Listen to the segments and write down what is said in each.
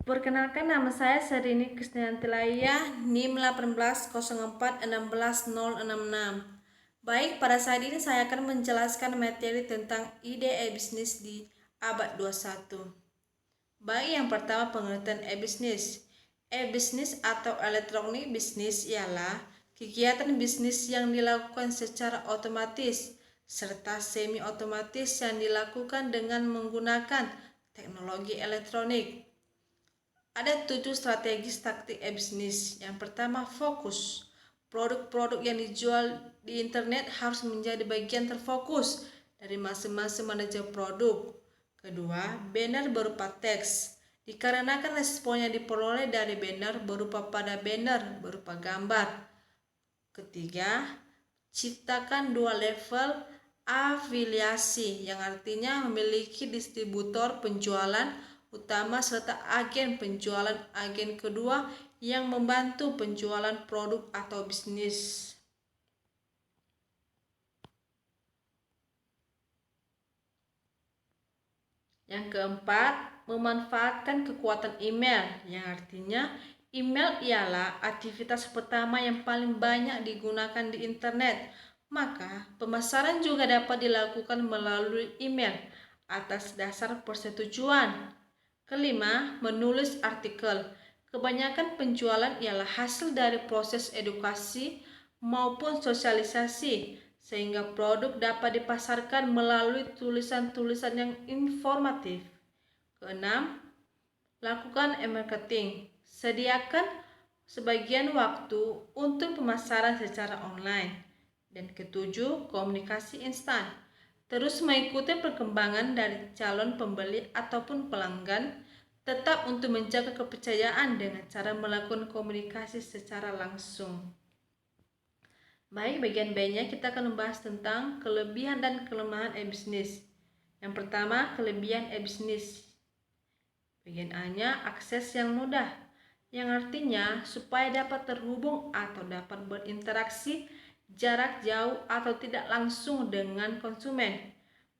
Perkenalkan, nama saya Serini Krisdayanti-Laia, NIM 1804160066. Baik, pada saat ini saya akan menjelaskan materi tentang ide e-bisnis di abad 21. Baik, yang pertama pengertian e-bisnis. E-bisnis atau elektronik bisnis ialah kegiatan bisnis yang dilakukan secara otomatis serta semi otomatis yang dilakukan dengan menggunakan teknologi elektronik. Ada 7 strategi taktik e-bisnis. Yang pertama, fokus. Produk-produk yang dijual di internet harus menjadi bagian terfokus dari masing-masing manajer produk. Kedua, banner berupa teks. Dikarenakan respon yang diperoleh dari banner berupa pada banner berupa gambar. Ketiga, ciptakan dua level afiliasi yang artinya memiliki distributor penjualan utama serta agen penjualan agen kedua yang membantu penjualan produk atau bisnis. Yang keempat, memanfaatkan kekuatan email yang artinya email ialah aktivitas pertama yang paling banyak digunakan di internet. Maka, pemasaran juga dapat dilakukan melalui email atas dasar persetujuan. Kelima, menulis artikel. Kebanyakan penjualan ialah hasil dari proses edukasi maupun sosialisasi, sehingga produk dapat dipasarkan melalui tulisan-tulisan yang informatif. Keenam, lakukan e-marketing. Sediakan sebagian waktu untuk pemasaran secara online. Dan ketujuh, komunikasi instan. Terus mengikuti perkembangan dari calon pembeli ataupun pelanggan, tetap untuk menjaga kepercayaan dengan cara melakukan komunikasi secara langsung. Baik, bagian B-nya kita akan membahas tentang kelebihan dan kelemahan e-bisnis. Yang pertama, kelebihan e-bisnis. Bagian A-nya, akses yang mudah, yang artinya supaya dapat terhubung atau dapat berinteraksi jarak jauh atau tidak langsung dengan konsumen.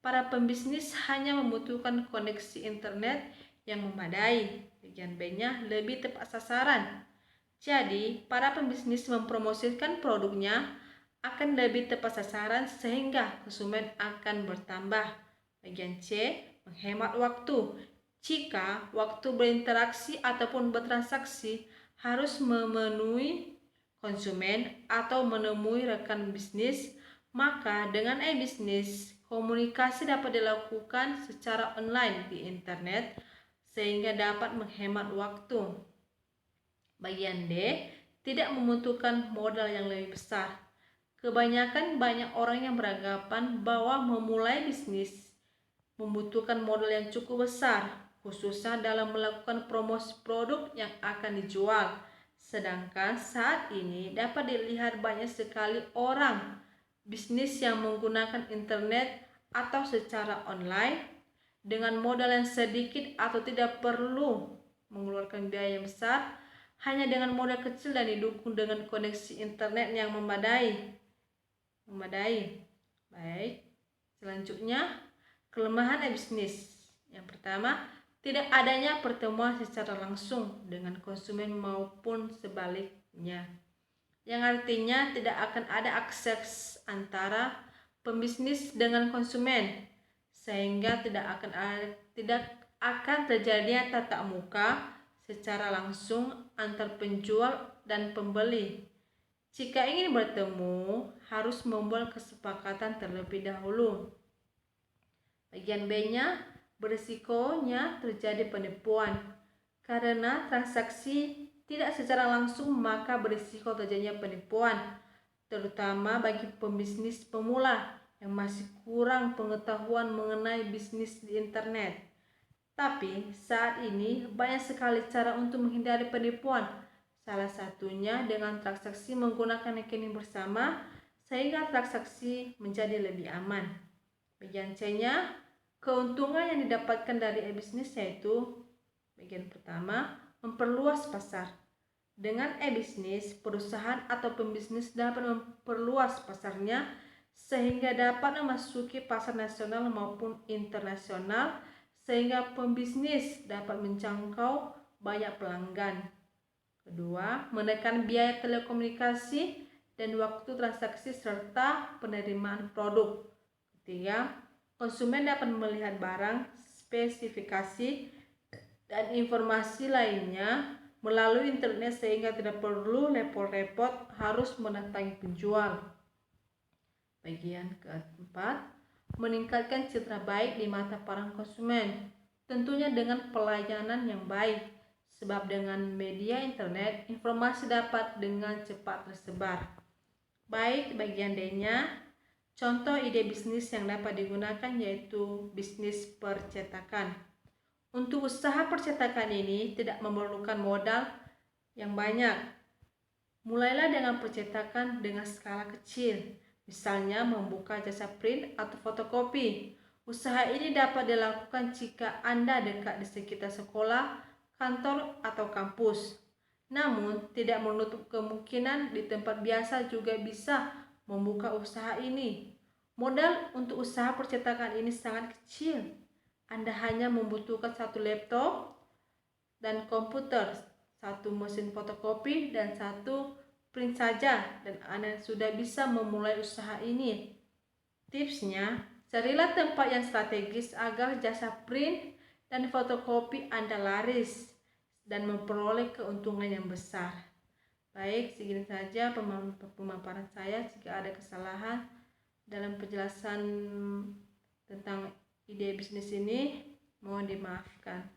Para pembisnis hanya membutuhkan koneksi internet yang memadai. Bagian B-nya, lebih tepat sasaran. Jadi, para pembisnis mempromosikan produknya akan lebih tepat sasaran sehingga konsumen akan bertambah. Bagian C, menghemat waktu. Jika waktu berinteraksi ataupun bertransaksi harus memenuhi konsumen atau menemui rekan bisnis, maka dengan e-bisnis komunikasi dapat dilakukan secara online di internet sehingga dapat menghemat waktu. Bagian D, tidak membutuhkan modal yang lebih besar. Kebanyakan banyak orang yang beranggapan bahwa memulai bisnis membutuhkan modal yang cukup besar, khususnya dalam melakukan promosi produk yang akan dijual. Sedangkan saat ini dapat dilihat banyak sekali orang bisnis yang menggunakan internet atau secara online dengan modal yang sedikit atau tidak perlu mengeluarkan biaya yang besar, hanya dengan modal kecil dan didukung dengan koneksi internet yang memadai. Baik, selanjutnya kelemahan e-bisnis. Yang pertama, tidak adanya pertemuan secara langsung dengan konsumen maupun sebaliknya, yang artinya tidak akan ada akses antara pembisnis dengan konsumen, sehingga tidak akan terjadinya tatap muka secara langsung antar penjual dan pembeli. Jika ingin bertemu, harus membuat kesepakatan terlebih dahulu. Bagian B-nya, berisikonya terjadi penipuan. Karena transaksi tidak secara langsung, maka berisiko terjadinya penipuan, terutama bagi pembisnis pemula yang masih kurang pengetahuan mengenai bisnis di internet. Tapi saat ini banyak sekali cara untuk menghindari penipuan. Salah satunya dengan transaksi menggunakan rekening bersama sehingga transaksi menjadi lebih aman. Bagian C-nya, keuntungan yang didapatkan dari e-bisnis yaitu bagian pertama, memperluas pasar. Dengan e-bisnis, perusahaan atau pembisnis dapat memperluas pasarnya sehingga dapat memasuki pasar nasional maupun internasional, sehingga pembisnis dapat menjangkau banyak pelanggan. Kedua, menekan biaya telekomunikasi dan waktu transaksi serta penerimaan produk. Ketiga, konsumen dapat melihat barang, spesifikasi, dan informasi lainnya melalui internet sehingga tidak perlu repot-repot harus mendatangi penjual. Bagian keempat, meningkatkan citra baik di mata para konsumen, tentunya dengan pelayanan yang baik, sebab dengan media internet informasi dapat dengan cepat tersebar. Baik, bagian D-nya, contoh ide bisnis yang dapat digunakan yaitu bisnis percetakan. Untuk usaha percetakan ini tidak memerlukan modal yang banyak. Mulailah dengan percetakan dengan skala kecil, misalnya membuka jasa print atau fotokopi. Usaha ini dapat dilakukan jika Anda dekat di sekitar sekolah, kantor, atau kampus. Namun, tidak menutup kemungkinan di tempat biasa juga bisa membuka usaha ini. Modal untuk usaha percetakan ini sangat kecil. Anda hanya membutuhkan satu laptop dan komputer, satu mesin fotokopi, dan satu print saja, dan Anda sudah bisa memulai usaha ini. Tipsnya, carilah tempat yang strategis agar jasa print dan fotokopi Anda laris dan memperoleh keuntungan yang besar. Baik, segini saja pemaparan saya. Jika ada kesalahan dalam penjelasan tentang ide bisnis ini, mohon dimaafkan.